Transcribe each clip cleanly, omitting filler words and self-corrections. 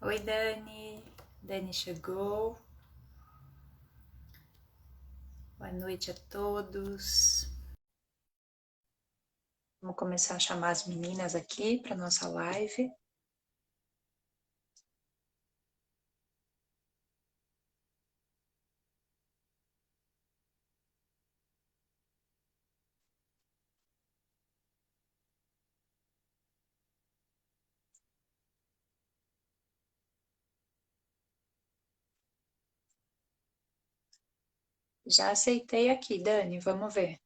Oi, Dani. Dani chegou. Boa noite a todos. Vamos começar a chamar as meninas aqui para nossa live. Já aceitei aqui, Dani. Vamos ver.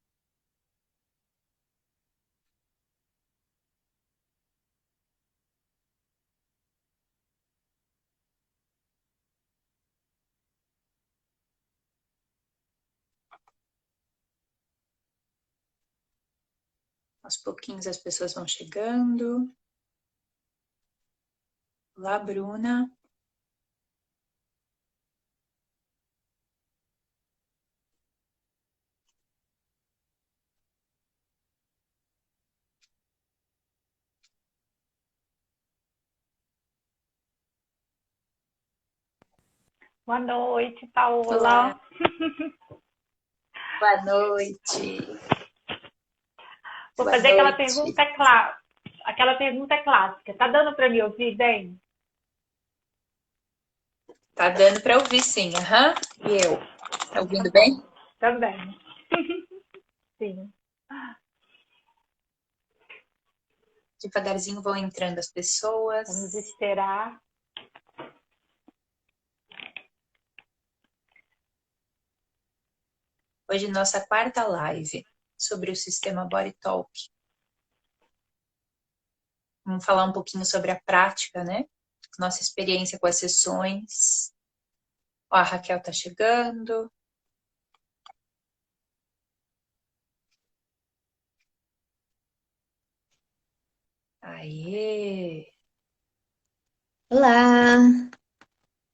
Aos pouquinhos as pessoas vão chegando. Olá, Bruna. Boa noite, Olá. Paola. Boa noite. Vou Boa fazer noite. aquela pergunta clássica. Tá dando para me ouvir bem? Tá dando para ouvir, sim. Aham. E eu? Tá Então tá ouvindo bem? bom. Também. Sim. Devagarzinho vão entrando as Vamos pessoas. esperar. Hoje nossa quarta live sobre o sistema Body Talk. Vamos falar um pouquinho sobre a prática, né? Nossa experiência com as sessões. Ó, a Raquel tá chegando. Aê! Olá,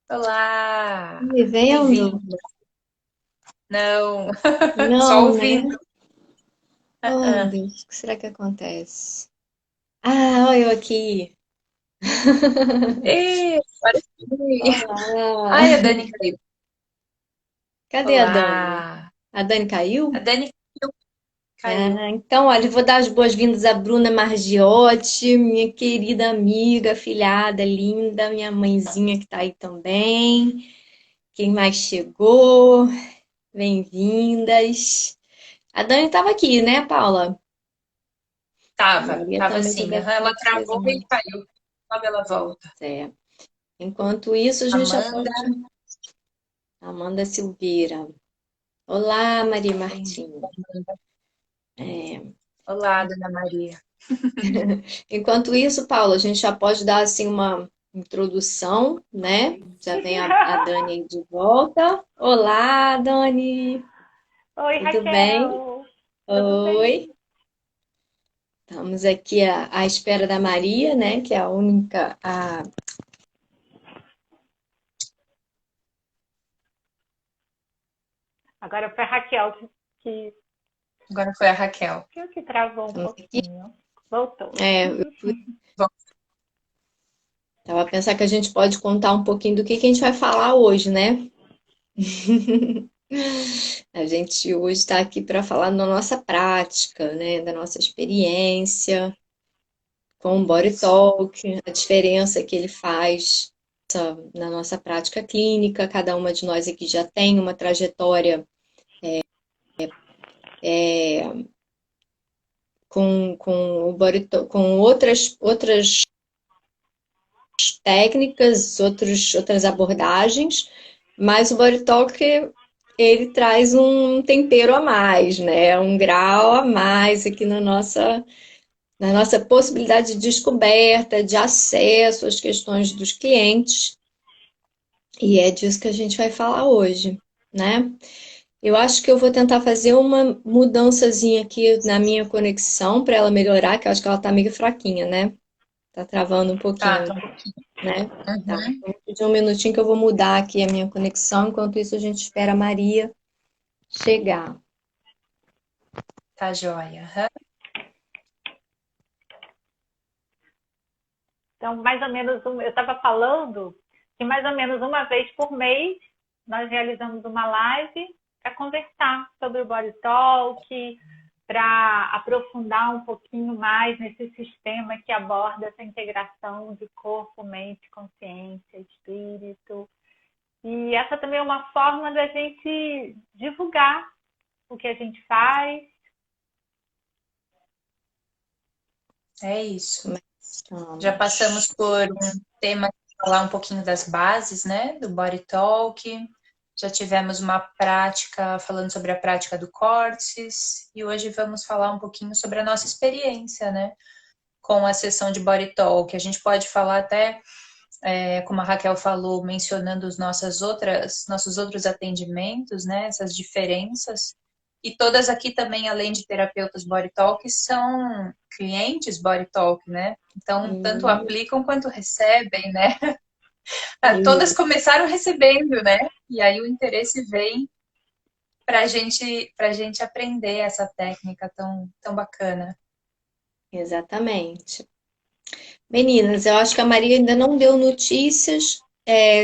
Olá! me vendo? Bem-vinda. Não, só Não, ouvindo. né? Oh, meu Deus, o que será que acontece? Ah, olha eu aqui. Ê, agora sim. Olá. Ai, a Dani caiu. Cadê a Dani? Olá! A Dani A caiu? Dani caiu. Caiu. Ah, então, olha, eu vou dar as boas-vindas à Bruna Margiotti, minha querida amiga, afilhada, linda, minha mãezinha que tá aí também. Quem mais chegou? Bem-vindas. A Dani estava aqui, né, Paula? A Maria Tava também já sim. deve Aham, ela ter travou e chegado. caiu. Logo ela volta. É. Enquanto isso, a gente já Amanda, pode. Amanda Silveira. Olá, Maria bem-vinda, Martins. Amanda. É. Olá, Dona Maria. Enquanto isso, Paula, a gente já pode dar assim uma introdução, né? Já vem a Dani aí de volta. Olá, Dani. Oi, Tudo bem? Raquel. Tudo Oi. bem? Estamos aqui à espera da Maria, né? Que é a única. Agora foi a Raquel que, Agora foi a Raquel. que travou um Estamos aqui. pouquinho. Voltou. É, Bom, tava a pensar que a gente pode contar um pouquinho do que a gente vai falar hoje, né? A gente hoje está aqui para falar da nossa prática, né? Da nossa experiência com o Body Talk, a diferença que ele faz na nossa prática clínica. Cada uma de nós aqui já tem uma trajetória com o Body Talk, com outras técnicas, outras abordagens, mas o Body Talk ele traz um tempero a mais, né? Um grau a mais aqui na nossa possibilidade de descoberta, de acesso às questões dos clientes. E é disso que a gente vai falar hoje, né? Eu acho que eu vou tentar fazer uma mudançazinha aqui na minha conexão para ela melhorar, que eu acho que ela tá meio fraquinha, né? Tá travando um tá, pouquinho, um pouquinho. né? Tá. Uhum. Então, vou pedir um minutinho que eu vou mudar aqui a minha conexão. Enquanto isso, a gente espera a Maria chegar. Tá joia. Aham. Então, mais ou menos, eu estava falando que mais ou menos uma vez por mês nós realizamos uma live para conversar sobre o Body Talk, para aprofundar um pouquinho mais nesse sistema que aborda essa integração de corpo, mente, consciência, espírito. E essa também é uma forma da gente divulgar o que a gente faz. É isso. Já passamos por um tema que falar um pouquinho das bases, né, do Body Talk. Já tivemos uma prática falando sobre a prática do Córtex e hoje vamos falar um pouquinho sobre a nossa experiência, né, com a sessão de Body Talk. A gente pode falar até, como a Raquel falou, mencionando os nossos outros atendimentos, né, essas diferenças. E todas aqui também, além de terapeutas Body Talk, são clientes Body Talk, né? Então, tanto aplicam quanto recebem, né? Todas começaram recebendo, né? E aí o interesse vem para gente aprender essa técnica tão bacana. Exatamente. Meninas, eu acho que a Maria ainda não deu notícias.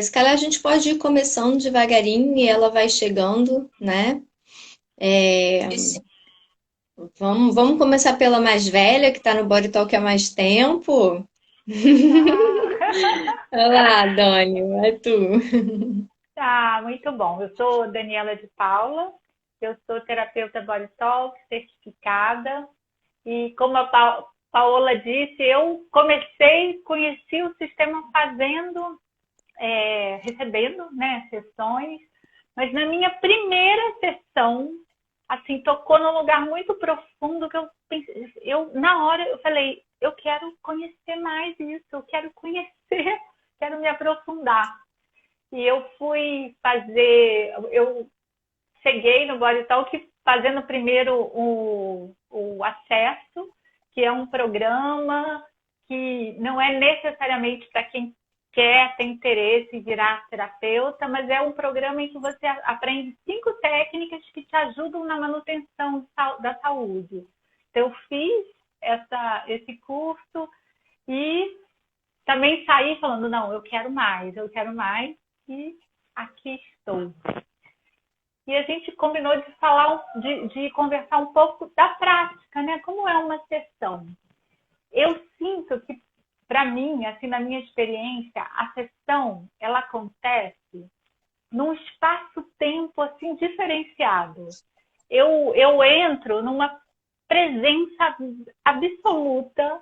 Se calhar a gente pode ir começando devagarinho e ela vai chegando, né? E sim, Vamos começar pela mais velha, que está no Body Talk há mais tempo. Olá, Dani, vai tu. Tá, muito bom. Eu sou Daniela de Paula, eu sou terapeuta Body Talk, certificada. E como a Paola disse, eu conheci o sistema recebendo, né, sessões, mas na minha primeira sessão, assim, tocou num lugar muito profundo que eu pensei, na hora eu falei, eu quero conhecer mais isso, eu quero conhecer, quero me aprofundar. E eu cheguei no Body Talk fazendo primeiro o acesso, que é um programa que não é necessariamente para quem tem interesse em virar terapeuta, mas é um programa em que você aprende 5 técnicas que te ajudam na manutenção da saúde. Então, eu fiz esse curso e também saí falando, não, eu quero mais, e aqui estou. E a gente combinou de conversar um pouco da prática, né? Como é uma sessão? Eu sinto que, para mim, assim, na minha experiência, a sessão, ela acontece num espaço-tempo, assim, diferenciado. Eu entro numa presença absoluta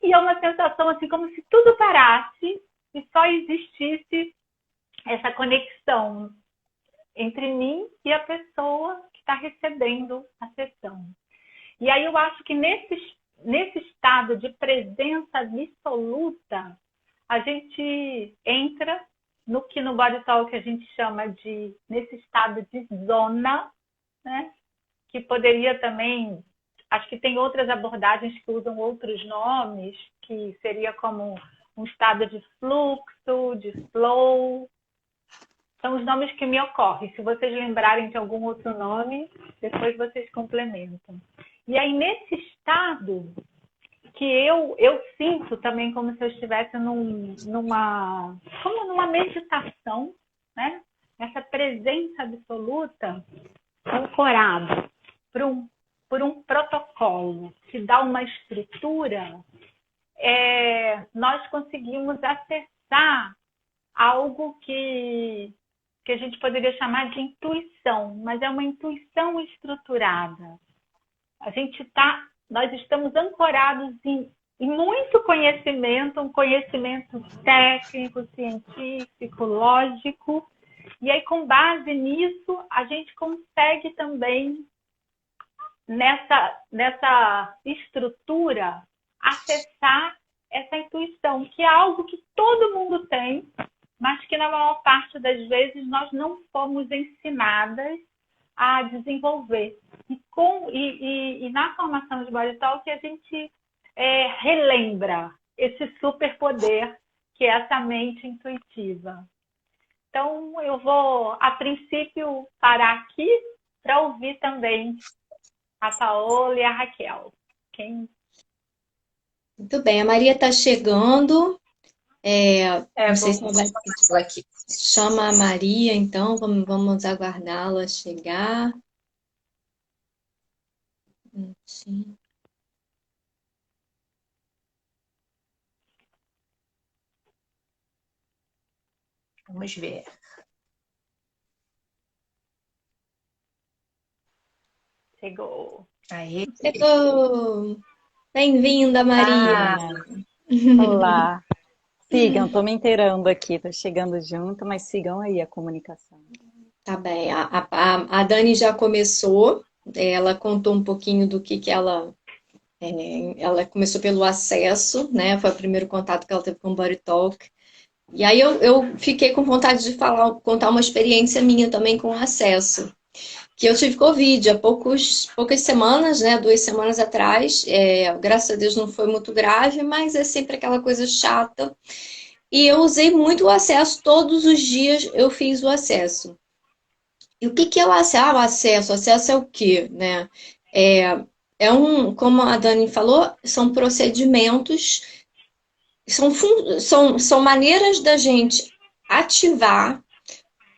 e é uma sensação, assim, como se tudo parasse e só existisse essa conexão entre mim e a pessoa que está recebendo a sessão. E aí eu acho que nesse estado de presença absoluta, a gente entra no que no Body Talk a gente chama nesse estado de zona, né? Que poderia também, acho que tem outras abordagens que usam outros nomes, que seria como um estado de fluxo, de flow. São os nomes que me ocorrem. Se vocês lembrarem de algum outro nome, depois vocês complementam. E aí, nesse estado, que eu sinto também como se eu estivesse numa meditação, né? Essa presença absoluta, ancorada por um protocolo que dá uma estrutura, nós conseguimos acessar algo que a gente poderia chamar de intuição, mas é uma intuição estruturada. Nós estamos ancorados em muito conhecimento, um conhecimento técnico, científico, lógico, e aí com base nisso a gente consegue também nessa estrutura acessar essa intuição, que é algo que todo mundo tem, mas que na maior parte das vezes nós não fomos ensinadas a desenvolver. E na formação de Body Talk a gente relembra esse superpoder que é essa mente intuitiva. Então eu vou, a princípio, parar aqui para ouvir também a Paola e a Raquel. Muito bem, a Maria está chegando. Não sei se vou ela vai ela aqui. chama a Maria, então vamos aguardá-la chegar. Sim. Vamos ver. Chegou. Aí. Chegou! Bem-vinda, Maria! Olá! Sigam, tô me inteirando aqui, tô chegando junto, mas sigam aí a comunicação. Tá bem, a Dani já começou, ela contou um pouquinho do que ela começou pelo acesso, né? Foi o primeiro contato que ela teve com o Body Talk. E aí eu fiquei com vontade de contar uma experiência minha também com o acesso. Que eu tive Covid há poucas semanas, né? 2 semanas atrás. Graças a Deus não foi muito grave, mas é sempre aquela coisa chata. E eu usei muito o acesso, todos os dias eu fiz o acesso. E o que é o acesso? O acesso. O acesso é o quê, né? Como a Dani falou, são procedimentos, são maneiras da gente ativar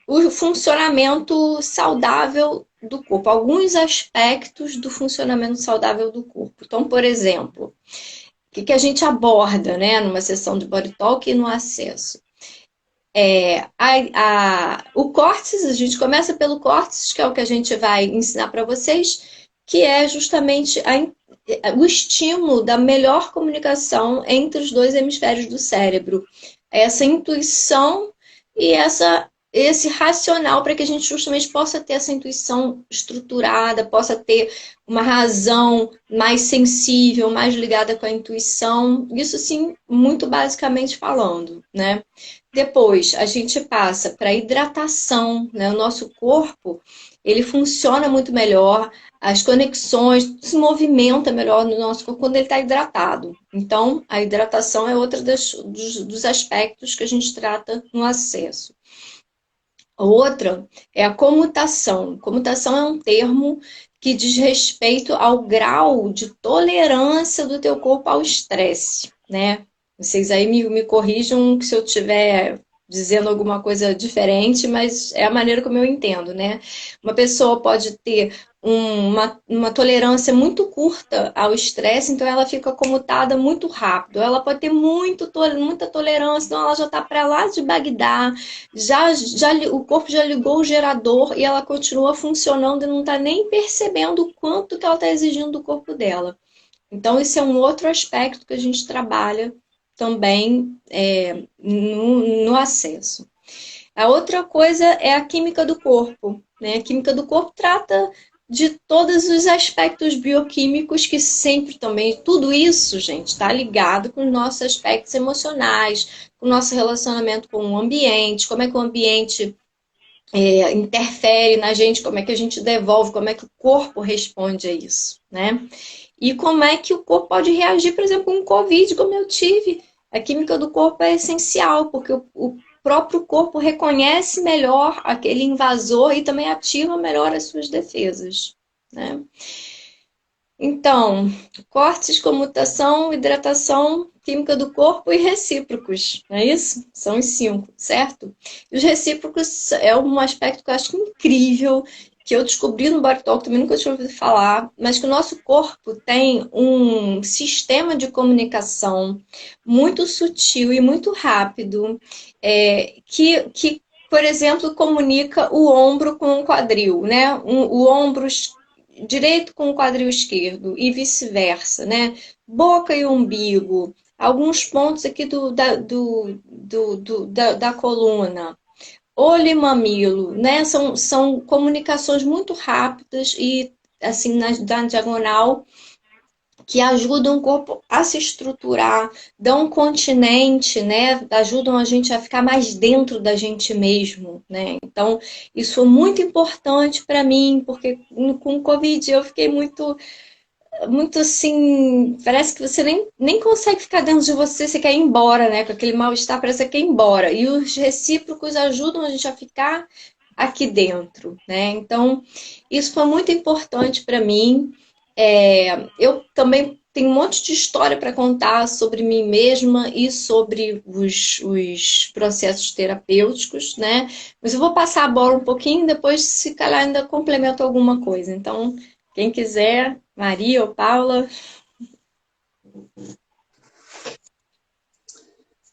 o funcionamento saudável do corpo, alguns aspectos do funcionamento saudável do corpo. Então, por exemplo, o que a gente aborda, né, numa sessão de Body Talk e no acesso? O córtex, a gente começa pelo córtex, que é o que a gente vai ensinar para vocês, que é justamente o estímulo da melhor comunicação entre os dois hemisférios do cérebro. Essa intuição e esse racional para que a gente justamente possa ter essa intuição estruturada, possa ter uma razão mais sensível, mais ligada com a intuição. Isso, sim, muito basicamente falando, né? Depois, a gente passa para a hidratação, né? O nosso corpo, ele funciona muito melhor, as conexões, se movimenta melhor no nosso corpo quando ele está hidratado. Então, a hidratação é outro dos aspectos que a gente trata no acesso. Outra é a comutação. Comutação é um termo que diz respeito ao grau de tolerância do teu corpo ao estresse, né? Vocês aí me corrijam se eu estiver dizendo alguma coisa diferente, mas é a maneira como eu entendo, né? Uma pessoa pode ter uma tolerância muito curta ao estresse, então ela fica comutada muito rápido. Ela pode ter muita tolerância, então ela já está para lá de Bagdá, o corpo já ligou o gerador e ela continua funcionando e não está nem percebendo o quanto que ela está exigindo do corpo dela. Então, esse é um outro aspecto que a gente trabalha também no acesso. A outra coisa é a química do corpo, né? A química do corpo trata de todos os aspectos bioquímicos que sempre também, tudo isso, gente, está ligado com os nossos aspectos emocionais, com o nosso relacionamento com o ambiente, como é que o ambiente interfere na gente, como é que a gente devolve, como é que o corpo responde a isso, né? E como é que o corpo pode reagir, por exemplo, com um Covid, como eu tive. A química do corpo é essencial, porque o próprio corpo reconhece melhor aquele invasor e também ativa melhor as suas defesas, né? Então, córtex, comutação, hidratação, química do corpo e recíprocos, não é isso? São os 5, certo? E os recíprocos é um aspecto que eu acho incrível, que eu descobri no Body Talk, também nunca tinha ouvido falar, mas que o nosso corpo tem um sistema de comunicação muito sutil e muito rápido, que, por exemplo, comunica o ombro com o quadril, né? O ombro direito com o quadril esquerdo e vice-versa, né? Boca e umbigo, alguns pontos aqui da coluna, olho e mamilo, né? São comunicações muito rápidas e assim na diagonal que ajudam o corpo a se estruturar, dão continente, né? Ajudam a gente a ficar mais dentro da gente mesmo, né? Então, isso foi muito importante para mim, porque com o Covid eu fiquei muito assim, parece que você nem consegue ficar dentro de você, você quer ir embora, né? Com aquele mal-estar, parece que quer ir embora. E os recíprocos ajudam a gente a ficar aqui dentro, né? Então, isso foi muito importante para mim. Eu também tenho um monte de história para contar sobre mim mesma e sobre os processos terapêuticos, né? Mas eu vou passar a bola um pouquinho, depois, se calhar, ainda complemento alguma coisa. Então, quem quiser, Maria ou Paula.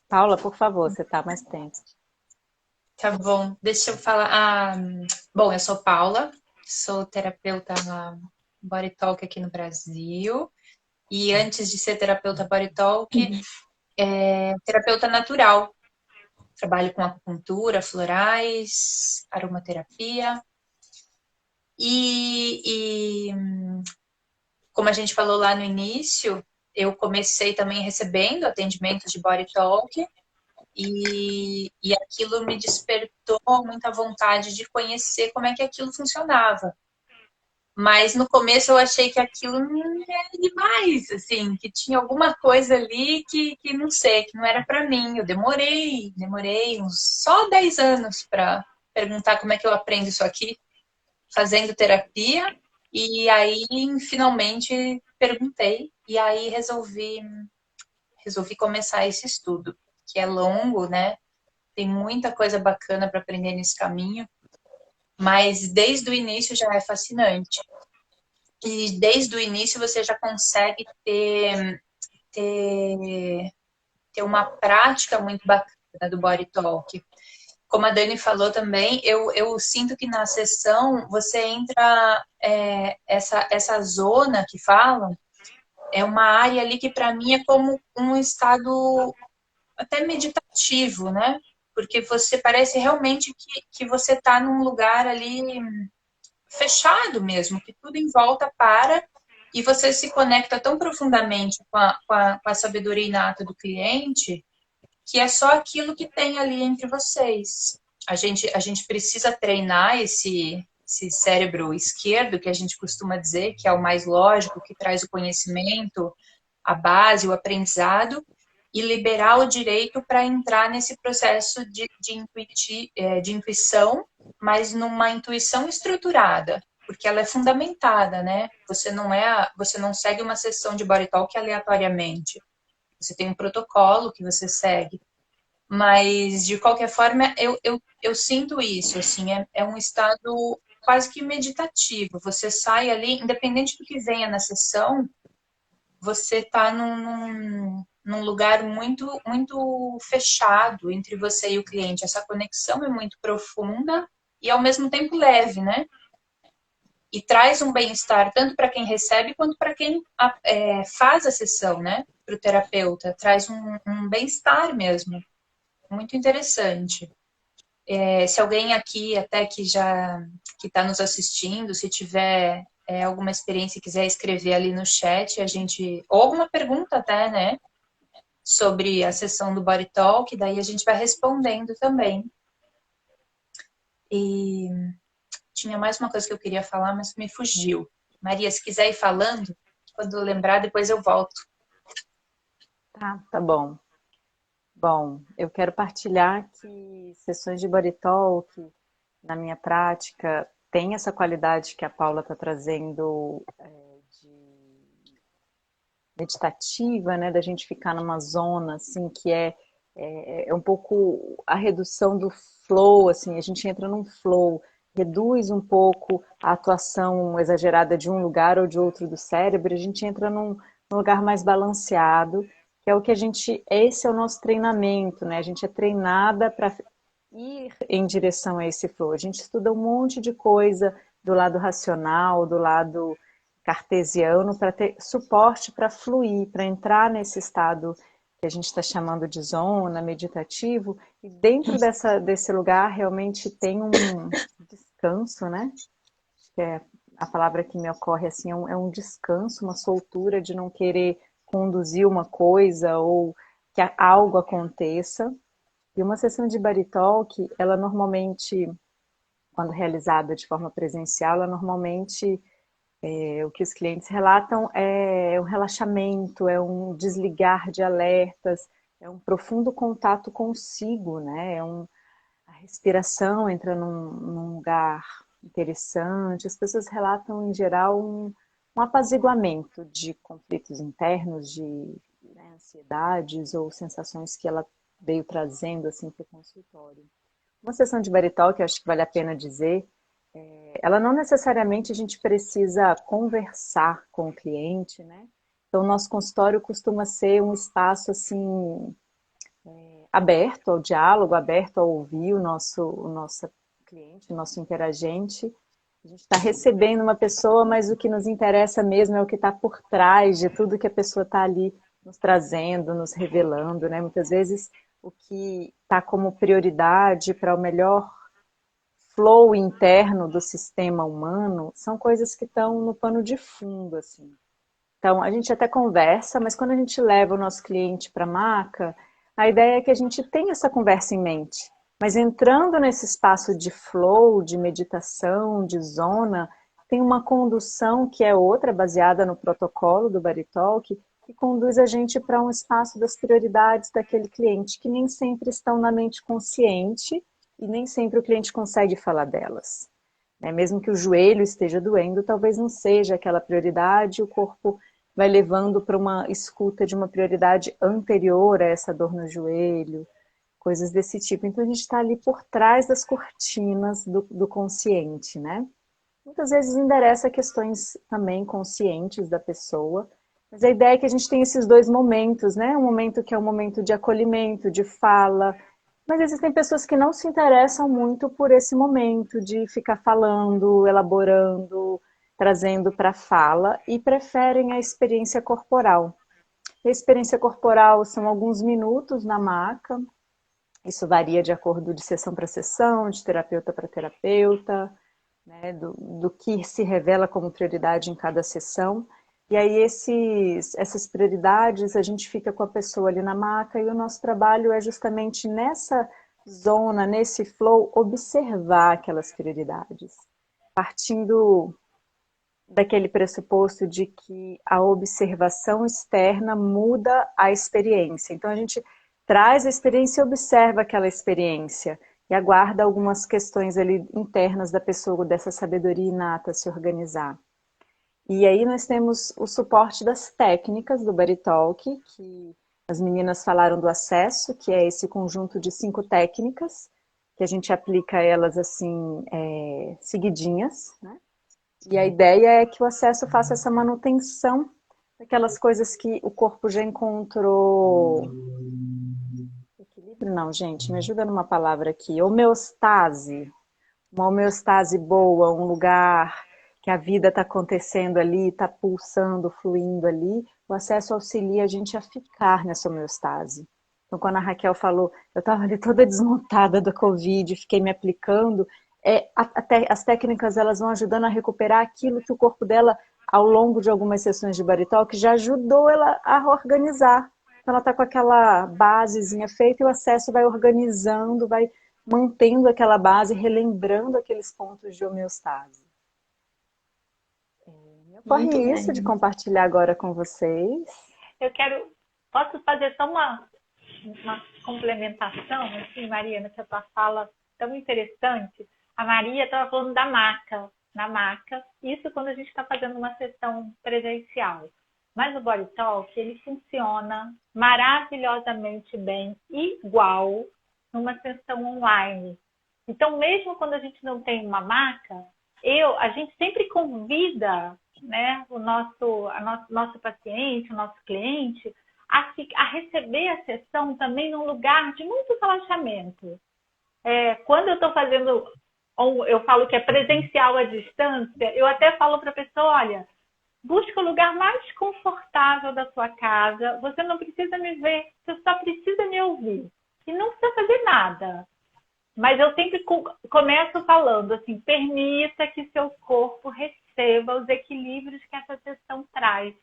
Paula, por favor, você está mais tempo. Tá bom, deixa eu falar. Bom, eu sou Paula, sou terapeuta na Body Talk aqui no Brasil. E antes de ser terapeuta Body Talk, terapeuta natural. Trabalho com acupuntura, florais, aromaterapia. E como a gente falou lá no início, eu comecei também recebendo atendimento de Body Talk. E aquilo me despertou muita vontade de conhecer como é que aquilo funcionava. Mas no começo eu achei que aquilo não era demais, assim, que tinha alguma coisa ali que não sei, que não era para mim. Eu demorei uns só 10 anos para perguntar como é que eu aprendo isso aqui, fazendo terapia. E aí, finalmente, perguntei. E aí resolvi começar esse estudo, que é longo, né? Tem muita coisa bacana para aprender nesse caminho, mas desde o início já é fascinante. E desde o início você já consegue ter, ter uma prática muito bacana do Body Talk. Como a Dani falou também, eu sinto que na sessão você entra, essa zona que falam, é uma área ali que para mim é como um estado até meditativo, né? Porque você parece realmente que você está num lugar ali fechado mesmo, que tudo em volta para e você se conecta tão profundamente com a sabedoria inata do cliente que é só aquilo que tem ali entre vocês. A gente precisa treinar esse cérebro esquerdo, que a gente costuma dizer, que é o mais lógico, que traz o conhecimento, a base, o aprendizado, e liberar o direito para entrar nesse processo de intuição, mas numa intuição estruturada, porque ela é fundamentada, né? Você não segue uma sessão de body talk aleatoriamente. Você tem um protocolo que você segue. Mas, de qualquer forma, eu sinto isso, assim, é um estado quase que meditativo. Você sai ali, independente do que venha na sessão, você está num lugar muito, muito fechado entre você e o cliente. Essa conexão é muito profunda e, ao mesmo tempo, leve, né? E traz um bem-estar tanto para quem recebe quanto para quem faz a sessão, né? Para o terapeuta. Traz um bem-estar mesmo. Muito interessante. Se alguém aqui até que está nos assistindo, se tiver alguma experiência e quiser escrever ali no chat, ou alguma pergunta até, né, sobre a sessão do Body Talk, daí a gente vai respondendo também. E tinha mais uma coisa que eu queria falar, mas me fugiu. Maria, se quiser ir falando, quando eu lembrar, depois eu volto. Tá bom. Bom, eu quero partilhar que sessões de Body Talk, na minha prática, tem essa qualidade que a Paula está trazendo de meditativa, né, da gente ficar numa zona assim que é um pouco a redução do flow, assim, a gente entra num flow, reduz um pouco a atuação exagerada de um lugar ou de outro do cérebro, a gente entra num lugar mais balanceado, que é o que esse é o nosso treinamento, né? A gente é treinada para ir em direção a esse flow. A gente estuda um monte de coisa do lado racional, do lado cartesiano, para ter suporte para fluir, para entrar nesse estado que a gente está chamando de zona, meditativo, e dentro desse lugar realmente tem um descanso, né? Que é a palavra que me ocorre assim, é um descanso, uma soltura de não querer conduzir uma coisa ou que algo aconteça. E uma sessão de Body Talk, ela normalmente, quando realizada de forma presencial, ela normalmente, o que os clientes relatam é um relaxamento, é um desligar de alertas, é um profundo contato consigo, né? A respiração entra num lugar interessante. As pessoas relatam, em geral, um um apaziguamento de conflitos internos, de ansiedades ou sensações que ela veio trazendo assim, para o consultório. Uma sessão de Body Talk, eu acho que vale a pena dizer, ela não necessariamente a gente precisa conversar com o cliente, né? Então, o nosso consultório costuma ser um espaço assim aberto ao diálogo, aberto a ouvir o nosso cliente, o nosso interagente. A gente está recebendo uma pessoa, mas o que nos interessa mesmo é o que está por trás de tudo que a pessoa está ali nos trazendo, nos revelando, né? Muitas vezes o que está como prioridade para o melhor flow interno do sistema humano são coisas que estão no pano de fundo, assim. Então, a gente até conversa, mas quando a gente leva o nosso cliente para a maca, a ideia é que a gente tenha essa conversa em mente. Mas entrando nesse espaço de flow, de meditação, de zona, tem uma condução que é outra, baseada no protocolo do Body Talk, que conduz a gente para um espaço das prioridades daquele cliente, que nem sempre estão na mente consciente e nem sempre o cliente consegue falar delas. Mesmo que o joelho esteja doendo, talvez não seja aquela prioridade, o corpo vai levando para uma escuta de uma prioridade anterior a essa dor no joelho, coisas desse tipo. Então a gente está ali por trás das cortinas do consciente, né? Muitas vezes endereça questões também conscientes da pessoa, mas a ideia é que a gente tem esses dois momentos, né? Um momento que é um momento de acolhimento, de fala, mas existem pessoas que não se interessam muito por esse momento de ficar falando, elaborando, trazendo para a fala e preferem a experiência corporal. A experiência corporal são alguns minutos na maca, isso varia de acordo de sessão para sessão, de terapeuta para terapeuta, né, do que se revela como prioridade em cada sessão. E aí essas prioridades a gente fica com a pessoa ali na maca e o nosso trabalho é justamente nessa zona, nesse flow, observar aquelas prioridades. Partindo daquele pressuposto de que a observação externa muda a experiência. Então a gente traz a experiência e observa aquela experiência e aguarda algumas questões ali internas da pessoa, dessa sabedoria inata se organizar. E aí nós temos o suporte das técnicas do Body Talk, que as meninas falaram do acesso, que é esse conjunto de 5 técnicas, que a gente aplica elas assim, seguidinhas, né? E a ideia é que o acesso faça essa manutenção daquelas coisas que o corpo já encontrou. Equilíbrio não, gente, me ajuda numa palavra aqui. Homeostase. Uma homeostase boa, um lugar que a vida está acontecendo ali, está pulsando, fluindo ali. O acesso auxilia a gente a ficar nessa homeostase. Então, quando a Raquel falou, eu estava ali toda desmontada da Covid, fiquei me aplicando, as técnicas elas vão ajudando a recuperar aquilo que o corpo dela, ao longo de algumas sessões de Body Talk, já ajudou ela a organizar. Então, ela está com aquela basezinha feita e o acesso vai organizando, vai mantendo aquela base, relembrando aqueles pontos de homeostase. Me ocorre isso de compartilhar agora com vocês. Posso fazer só uma complementação, assim, Maria, nessa tua fala tão interessante. A Maria estava falando da maca, na maca, isso quando a gente está fazendo uma sessão presencial. Mas o Body Talk, ele funciona maravilhosamente bem, igual numa sessão online. Então, mesmo quando a gente não tem uma maca, a gente sempre convida, né, o nosso paciente, o nosso cliente, a receber a sessão também num lugar de muito relaxamento. Quando eu estou fazendo, eu falo que é presencial à distância, eu até falo para a pessoa, olha, busca o lugar mais confortável da sua casa, você não precisa me ver, você só precisa me ouvir. E não precisa fazer nada. Mas eu sempre começo falando assim, permita que seu corpo receba os equilíbrios que essa sessão traz.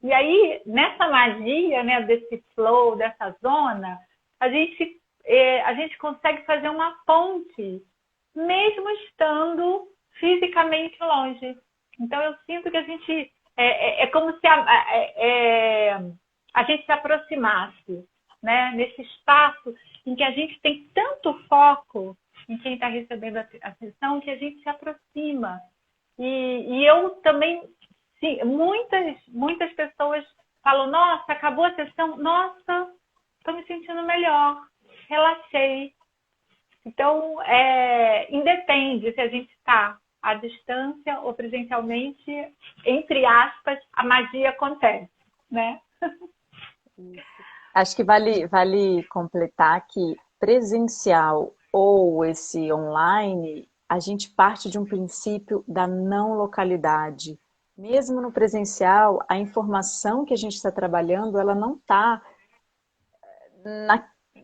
E aí, nessa magia, né, desse flow, dessa zona, a gente consegue fazer uma ponte, mesmo estando fisicamente longe. Então, eu sinto que a gente... É como se a gente se aproximasse, né, nesse espaço em que a gente tem tanto foco em quem está recebendo a sessão que a gente se aproxima. E eu também sim, muitas pessoas falam, nossa, acabou a sessão, nossa, estou me sentindo melhor, relaxei. Então, independe se a gente está à distância ou presencialmente, entre aspas, a magia acontece, né? Acho que vale completar que presencial ou esse online, a gente parte de um princípio da não localidade. Mesmo no presencial, a informação que a gente está trabalhando, ela não está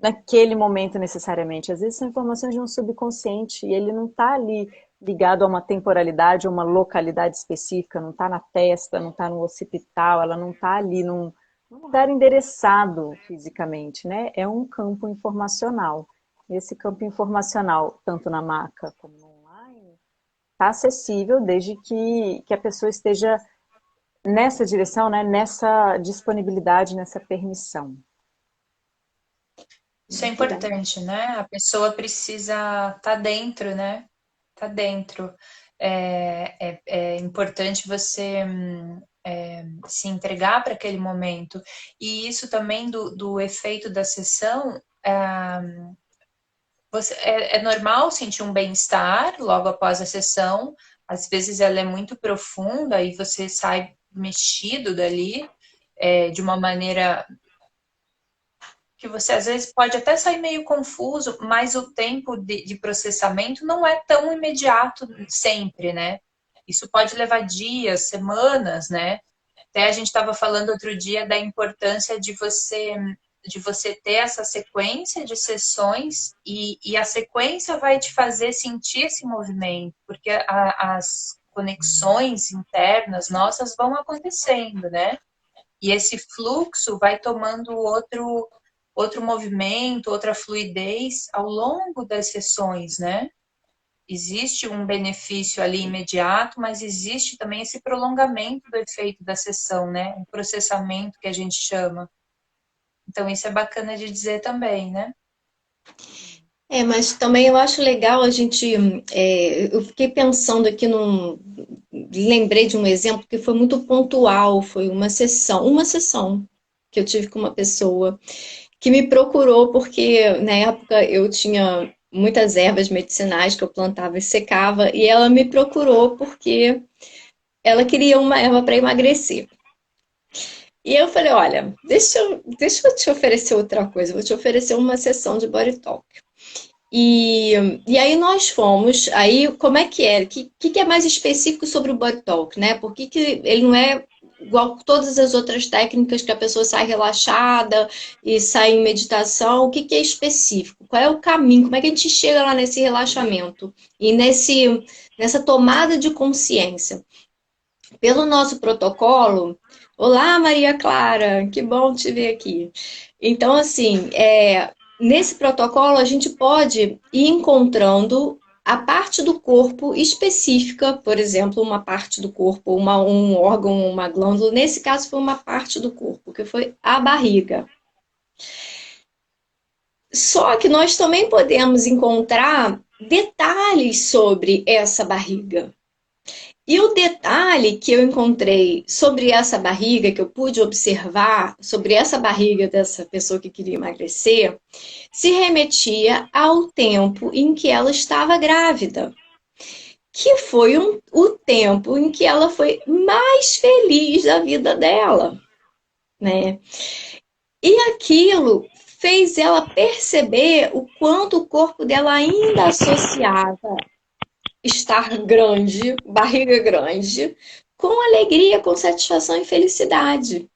naquele momento necessariamente. Às vezes são informações de um subconsciente e ele não está ali ligado a uma temporalidade, a uma localidade específica, não está na testa, não está no occipital, ela não está ali num lugar endereçado fisicamente, né? É um campo informacional. Esse campo informacional, tanto na maca como no online, está acessível desde que a pessoa esteja nessa direção, né? Nessa disponibilidade, nessa permissão. Isso é importante, né? A pessoa precisa estar dentro, né? Tá dentro. É importante você se entregar para aquele momento. E isso também do efeito da sessão. É normal sentir um bem-estar logo após a sessão. Às vezes ela é muito profunda e você sai mexido dali de uma maneira que você às vezes pode até sair meio confuso, mas o tempo de processamento não é tão imediato sempre, né? Isso pode levar dias, semanas, né? Até a gente estava falando outro dia da importância de você ter essa sequência de sessões e a sequência vai te fazer sentir esse movimento, porque as conexões internas nossas vão acontecendo, né? E esse fluxo vai tomando outro movimento, outra fluidez ao longo das sessões, né? Existe um benefício ali imediato, mas existe também esse prolongamento do efeito da sessão, né? Um processamento que a gente chama. Então, isso é bacana de dizer também, né? Mas também eu acho legal a gente. Eu fiquei pensando aqui lembrei de um exemplo que foi muito pontual, foi uma sessão que eu tive com uma pessoa que me procurou porque na época eu tinha muitas ervas medicinais que eu plantava e secava, e ela me procurou porque ela queria uma erva para emagrecer. E eu falei, olha, deixa eu te oferecer outra coisa, vou te oferecer uma sessão de body talk. E aí nós fomos, aí como é que é? O que é mais específico sobre o body talk, né? Por que ele não é igual todas as outras técnicas que a pessoa sai relaxada e sai em meditação? O que é específico? Qual é o caminho? Como é que a gente chega lá nesse relaxamento e nessa tomada de consciência? Pelo nosso protocolo, olá Maria Clara, que bom te ver aqui. Então, assim, nesse protocolo, a gente pode ir encontrando a parte do corpo específica, por exemplo, uma parte do corpo, um órgão, uma glândula. Nesse caso, foi uma parte do corpo, que foi a barriga. Só que nós também podemos encontrar detalhes sobre essa barriga. E o detalhe que eu encontrei sobre essa barriga, que eu pude observar sobre essa barriga dessa pessoa que queria emagrecer, se remetia ao tempo em que ela estava grávida, que foi o tempo em que ela foi mais feliz da vida dela, né? E aquilo fez ela perceber o quanto o corpo dela ainda associava estar grande, barriga grande, com alegria, com satisfação e felicidade.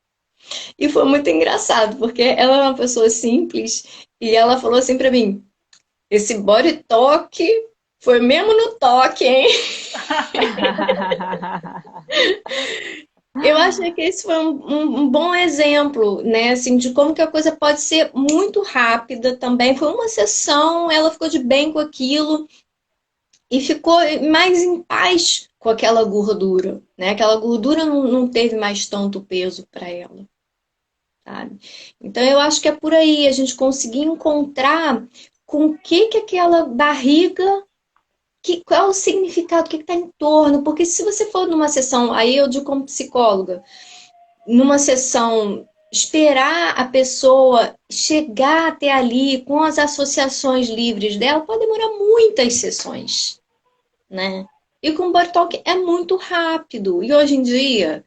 E foi muito engraçado, porque ela é uma pessoa simples e ela falou assim pra mim: esse body talk foi mesmo no toque, hein? Eu acho que esse foi um bom exemplo, né, assim, de como que a coisa pode ser muito rápida também. Foi uma sessão, ela ficou de bem com aquilo e ficou mais em paz com aquela gordura, né? Aquela gordura não teve mais tanto peso para ela, sabe? Então eu acho que é por aí a gente conseguir encontrar com o que aquela barriga qual é o significado, o que está em torno, porque se você for numa sessão, aí eu digo como psicóloga, numa sessão, esperar a pessoa chegar até ali com as associações livres dela, pode demorar muitas sessões, né? E com o Body Talk é muito rápido. E hoje em dia,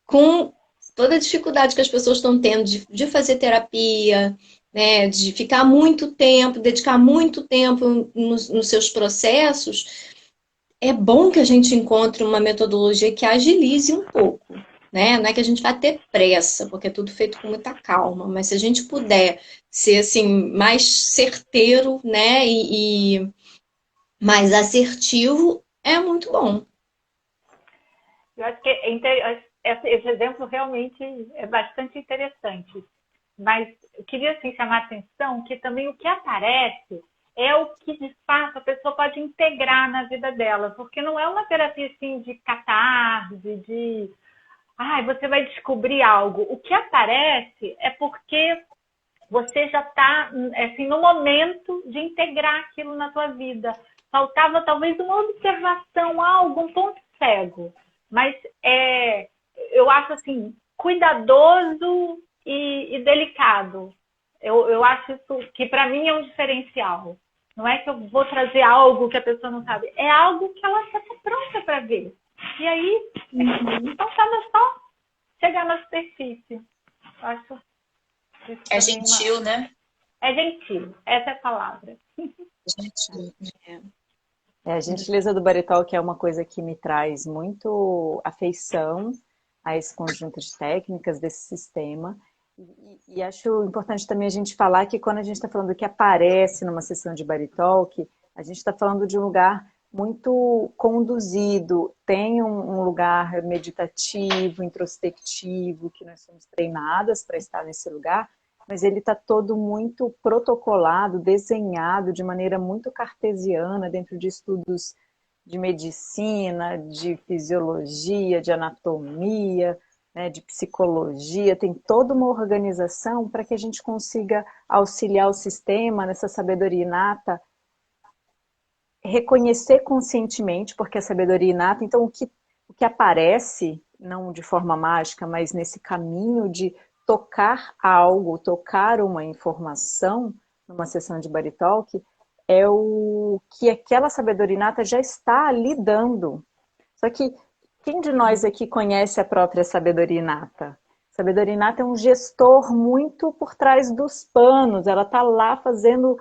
com toda a dificuldade que as pessoas estão tendo de fazer terapia, né, de ficar muito tempo, dedicar muito tempo nos seus processos, é bom que a gente encontre uma metodologia que agilize um pouco, né? Não é que a gente vai ter pressa, porque é tudo feito com muita calma, mas se a gente puder ser assim mais certeiro, né, e mais assertivo, é muito bom. Eu acho que esse exemplo realmente é bastante interessante. Mas eu queria assim, chamar a atenção que também o que aparece é o que, de fato, a pessoa pode integrar na vida dela. Porque não é uma terapia assim, de catarse, de... você vai descobrir algo. O que aparece é porque você já está assim, no momento de integrar aquilo na tua vida. Faltava talvez uma observação, algum ponto cego. Mas eu acho assim, cuidadoso e delicado. Eu acho isso que para mim é um diferencial. Não é que eu vou trazer algo que a pessoa não sabe. É algo que ela já está pronta para ver. E aí, então sabe só chegar na superfície. Eu acho é gentil, né? É gentil, essa é a palavra. Gentil. A gentileza do Body Talk é uma coisa que me traz muito afeição a esse conjunto de técnicas desse sistema. E acho importante também a gente falar que quando a gente está falando do que aparece numa sessão de Body Talk, a gente está falando de um lugar muito conduzido, tem um lugar meditativo, introspectivo, que nós somos treinadas para estar nesse lugar, mas ele está todo muito protocolado, desenhado de maneira muito cartesiana dentro de estudos de medicina, de fisiologia, de anatomia, né, de psicologia. Tem toda uma organização para que a gente consiga auxiliar o sistema nessa sabedoria inata, reconhecer conscientemente, porque a sabedoria inata, então o que aparece, não de forma mágica, mas nesse caminho de tocar algo, tocar uma informação numa sessão de Body Talk, é o que aquela sabedoria inata já está ali dando. Só que quem de nós aqui conhece a própria sabedoria inata? Sabedoria inata é um gestor muito por trás dos panos, ela está lá fazendo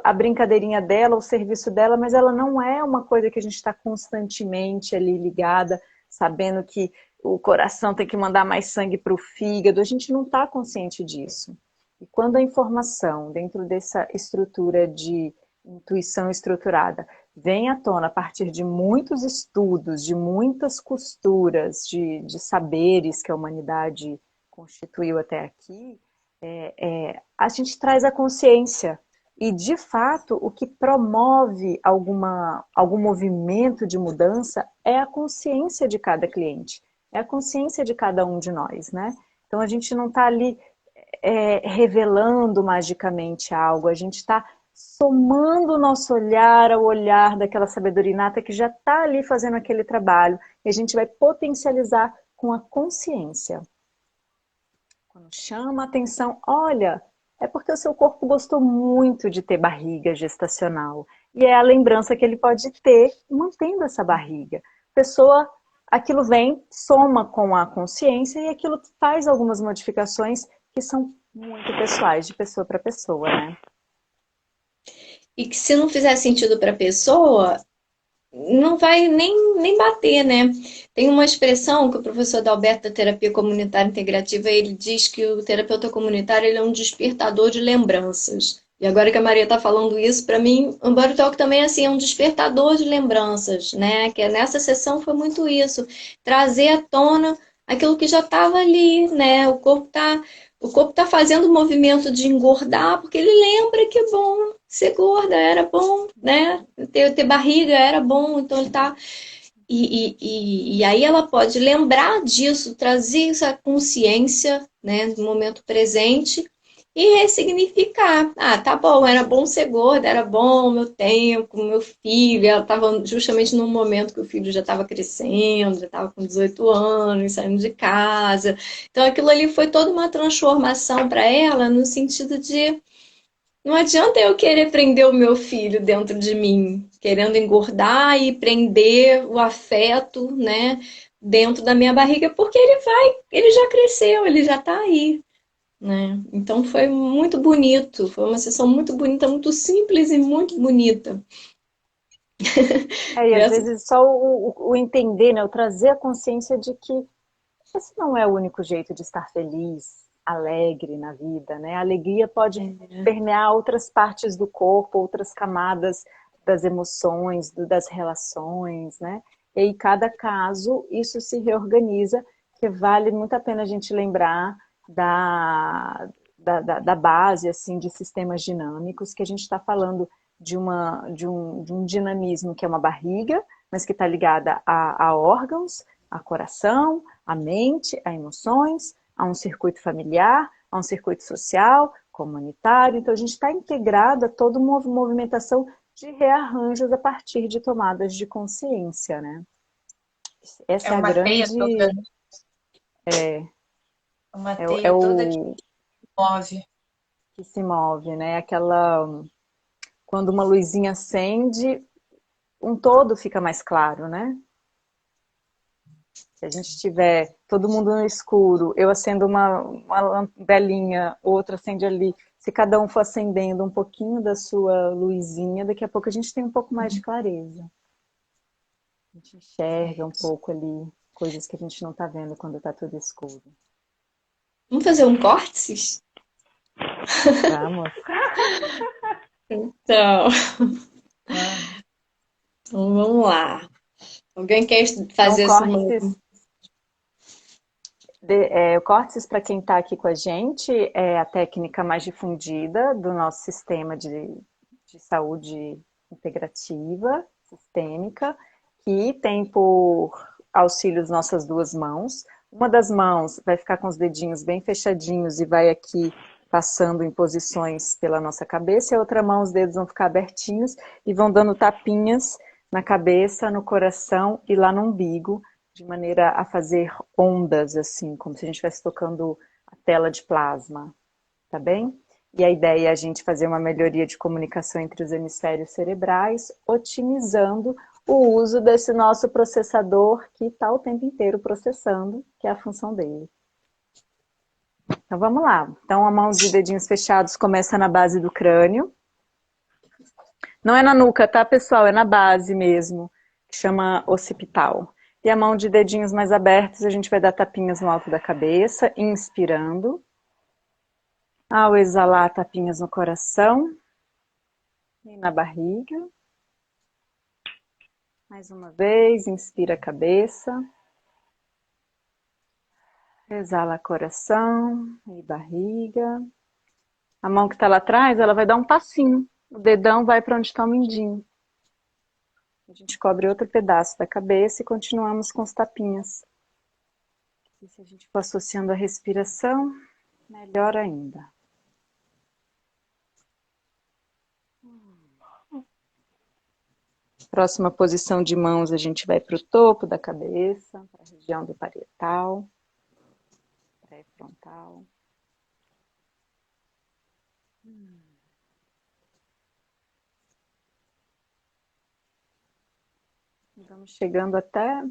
a brincadeirinha dela, o serviço dela, mas ela não é uma coisa que a gente está constantemente ali ligada, sabendo que o coração tem que mandar mais sangue para o fígado, a gente não está consciente disso. E quando a informação, dentro dessa estrutura de intuição estruturada, vem à tona a partir de muitos estudos, de muitas costuras, de saberes que a humanidade constituiu até aqui, a gente traz a consciência. E, de fato, o que promove algum movimento de mudança é a consciência de cada cliente. É a consciência de cada um de nós, né? Então, a gente não está ali revelando magicamente algo, a gente está somando o nosso olhar ao olhar daquela sabedoria inata que já está ali fazendo aquele trabalho, e a gente vai potencializar com a consciência. Quando chama a atenção, olha, é porque o seu corpo gostou muito de ter barriga gestacional, e é a lembrança que ele pode ter mantendo essa barriga. Pessoa, aquilo vem, soma com a consciência e aquilo faz algumas modificações que são muito pessoais, de pessoa para pessoa, né? E que se não fizer sentido para a pessoa, não vai nem bater, né? Tem uma expressão que o professor Dalberto da terapia comunitária integrativa, ele diz que o terapeuta comunitário ele é um despertador de lembranças. E agora que a Maria está falando isso, para mim, o Body Talk também assim, é um despertador de lembranças, né? Que nessa sessão foi muito isso, trazer à tona aquilo que já estava ali, né? O corpo tá fazendo o movimento de engordar, porque ele lembra que é bom ser gorda, era bom, né? Ter barriga era bom, então ele tá... E aí ela pode lembrar disso, trazer essa consciência, né, no momento presente, e ressignificar. Ah, tá bom, era bom ser gorda, era bom o meu tempo, meu filho. Ela estava justamente num momento que o filho já estava crescendo, já estava com 18 anos, saindo de casa. Então aquilo ali foi toda uma transformação para ela, no sentido de não adianta eu querer prender o meu filho dentro de mim, querendo engordar e prender o afeto, né, dentro da minha barriga, porque ele já cresceu, ele já está aí, né? Então foi muito bonito, foi uma sessão muito bonita, muito simples e muito bonita. E às vezes só o entender, né, o trazer a consciência de que esse não é o único jeito de estar feliz, alegre na vida, né? A alegria pode permear outras partes do corpo, outras camadas das emoções, das relações, né? E aí, cada caso, isso se reorganiza, que vale muito a pena a gente lembrar da base, assim, de sistemas dinâmicos, que a gente está falando de um dinamismo que é uma barriga, mas que está ligada a órgãos, a coração, a mente, a emoções, a um circuito familiar, a um circuito social, comunitário. Então, a gente está integrado a toda uma movimentação de rearranjos a partir de tomadas de consciência, né? Essa é a uma teia toda, grande... uma É teia toda que o move. que se move, né? Aquela... Quando uma luzinha acende, um todo fica mais claro, né? Se a gente tiver todo mundo no escuro, eu acendo uma velinha, outra acende ali. Se cada um for acendendo um pouquinho da sua luzinha, daqui a pouco a gente tem um pouco mais de clareza. A gente enxerga um pouco ali coisas que a gente não está vendo quando está tudo escuro. Vamos fazer um córtex? Vamos. Então, vamos lá. Alguém quer fazer essa o córtex, para quem está aqui com a gente, é a técnica mais difundida do nosso sistema de saúde integrativa, sistêmica, que tem por auxílio as nossas duas mãos. Uma das mãos vai ficar com os dedinhos bem fechadinhos e vai aqui passando em posições pela nossa cabeça, e a outra mão os dedos vão ficar abertinhos e vão dando tapinhas na cabeça, no coração e lá no umbigo, de maneira a fazer ondas, assim, como se a gente estivesse tocando a tela de plasma, tá bem? E a ideia é a gente fazer uma melhoria de comunicação entre os hemisférios cerebrais, otimizando o uso desse nosso processador que está o tempo inteiro processando, que é a função dele. Então vamos lá. Então a mãos e dedinhos fechados começa na base do crânio. Não é na nuca, tá, pessoal? É na base mesmo, que chama occipital. E a mão de dedinhos mais abertos, a gente vai dar tapinhas no alto da cabeça, inspirando. Ao exalar, tapinhas no coração e na barriga. Mais uma vez, inspira a cabeça. Exala coração e barriga. A mão que está lá atrás, ela vai dar um passinho. O dedão vai para onde está o mindinho. A gente cobre outro pedaço da cabeça e continuamos com os tapinhas. E se a gente for associando a respiração, melhor ainda. Próxima posição de mãos, a gente vai para o topo da cabeça, para a região do parietal, pré-frontal. Vamos chegando até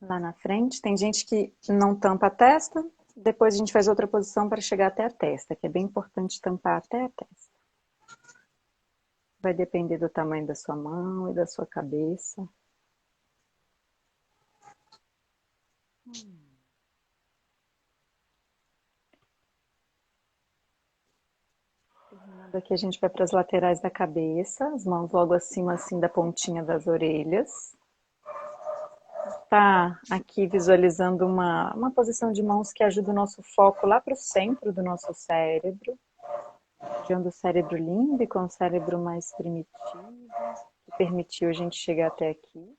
lá na frente. Tem gente que não tampa a testa, depois a gente faz outra posição para chegar até a testa, que é bem importante tampar até a testa. Vai depender do tamanho da sua mão e da sua cabeça. Terminando aqui, a gente vai para as laterais da cabeça, as mãos logo acima assim da pontinha das orelhas. Tá aqui visualizando uma posição de mãos que ajuda o nosso foco lá para o centro do nosso cérebro. Região do cérebro límbico, um cérebro mais primitivo, que permitiu a gente chegar até aqui.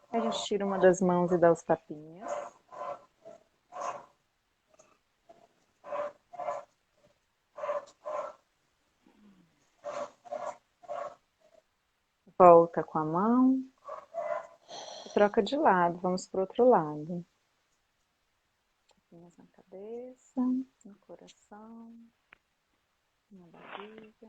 A gente tira uma das mãos e dá os tapinhas. Volta com a mão. Troca de lado. Vamos para o outro lado. Na cabeça, no coração, na barriga.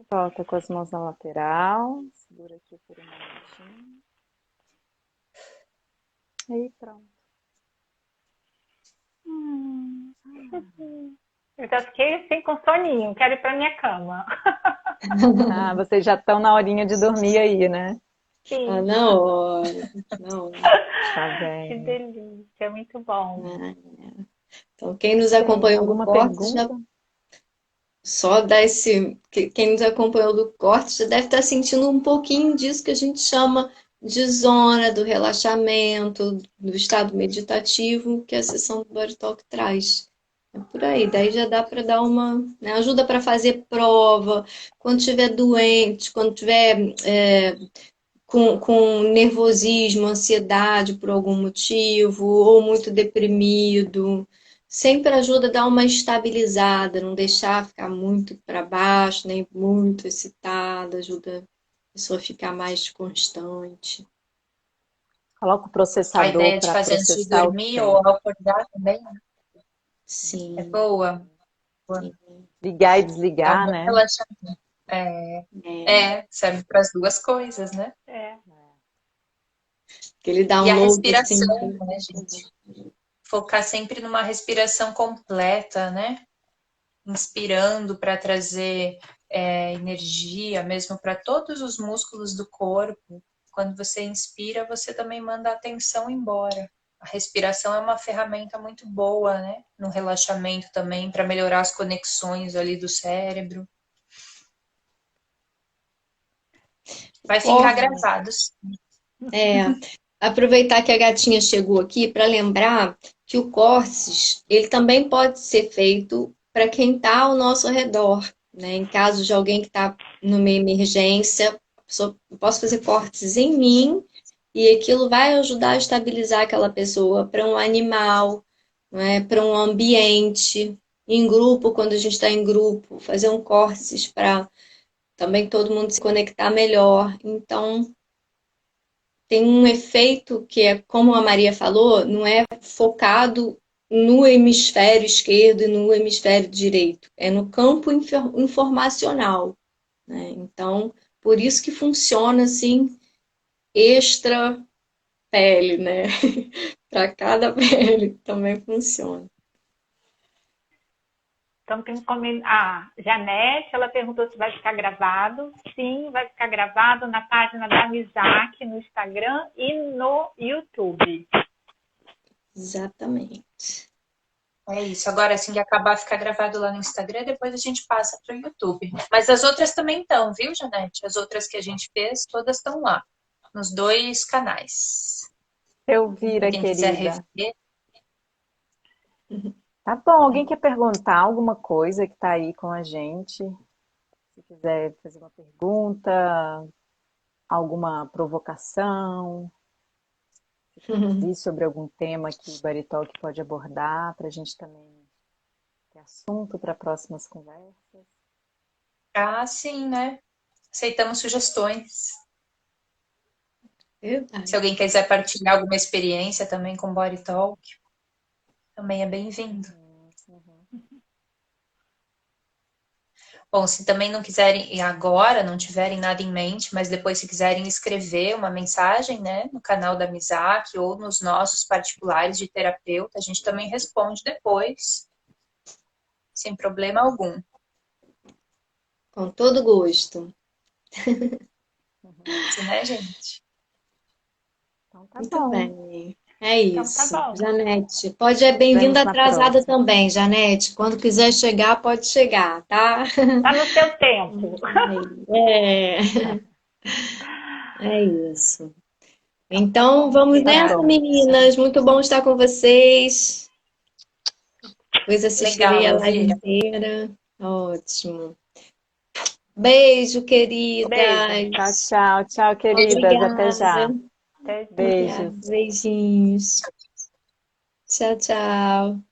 Volta com as mãos na lateral. Segura aqui por um momentinho. E pronto. Eu já fiquei assim com soninho, quero ir para minha cama. Ah, vocês já estão na horinha de dormir aí, né? Sim. Ah, na hora. Não. Tá bem. Que delícia, muito bom. Então, quem nos acompanhou alguma no corte, pergunta? só dá quem nos acompanhou do corte já deve estar sentindo um pouquinho disso que a gente chama de zona do relaxamento, do estado meditativo que a sessão do Body Talk traz. É por aí, daí já dá para dar uma, né, ajuda para fazer prova, quando estiver doente, quando estiver com nervosismo, ansiedade por algum motivo, ou muito deprimido. Sempre ajuda a dar uma estabilizada, não deixar ficar muito para baixo, nem muito excitada, ajuda a pessoa a ficar mais constante. Coloca o A processador ideia de para fazer antes de processar o dormir ou tempo. ao acordar também Sim. é boa. Ligar e Dá um desligar, bom né? relaxamento. Serve para as duas coisas, né? Aquele E a download assim. respiração, né, gente? Focar sempre numa respiração completa, né? Inspirando para trazer energia mesmo para todos os músculos do corpo. Quando você inspira, você também manda a tensão embora. A respiração é uma ferramenta muito boa, né? No relaxamento também, para melhorar as conexões ali do cérebro. Vai ficar gravado. Aproveitar que a gatinha chegou aqui para lembrar que o córtex, ele também pode ser feito para quem está ao nosso redor, né? Em caso de alguém que está numa emergência, eu posso fazer córtex em mim e aquilo vai ajudar a estabilizar aquela pessoa para um animal, né? Para um ambiente, em grupo, quando a gente está em grupo, fazer um córtex para também todo mundo se conectar melhor. Então, tem um efeito que é, como a Maria falou, não é focado no hemisfério esquerdo e no hemisfério direito, é no campo informacional, né? Então, por isso que funciona assim, extra pele, né? Para cada pele também funciona. Então tem a Janete, ela perguntou se vai ficar gravado. Sim, vai ficar gravado na página da Misak no Instagram e no YouTube. Exatamente. É isso. Agora, assim que acabar, ficar gravado lá no Instagram, depois a gente passa para o YouTube. Mas as outras também estão, viu, Janete? As outras que a gente fez, todas estão lá, nos 2 canais. Elvira, Quem quiser querida. rever. Tá bom, alguém quer perguntar alguma coisa que está aí com a gente? Se quiser fazer uma pergunta, alguma provocação, se quer ouvir sobre algum tema que o Body Talk pode abordar, para a gente também ter assunto para próximas conversas. Ah, sim, né? Aceitamos sugestões. Verdade. Se alguém quiser partilhar alguma experiência também com Body Talk, também é bem-vindo. Bom, se também não quiserem, e agora não tiverem nada em mente, mas depois se quiserem escrever uma mensagem, né, no canal da Misak ou nos nossos particulares de terapeuta, a gente também responde depois, sem problema algum. Com todo gosto. Isso, né, gente? Então tá Muito bom. bem. É isso. Então tá bom. Janete, pode é bem-vinda atrasada também, Janete. Quando quiser chegar, pode chegar, tá? Tá no seu tempo. É isso. Então, vamos Tá nessa, bom. meninas. Muito bom estar com vocês. Depois assistirei Legal, a live Elvira. inteira. Ótimo. Beijo, queridas. Beijo. Tchau, tchau. Tchau, queridas. Até já. Obrigada. Até já. Beijos. Beijinhos. Tchau, tchau.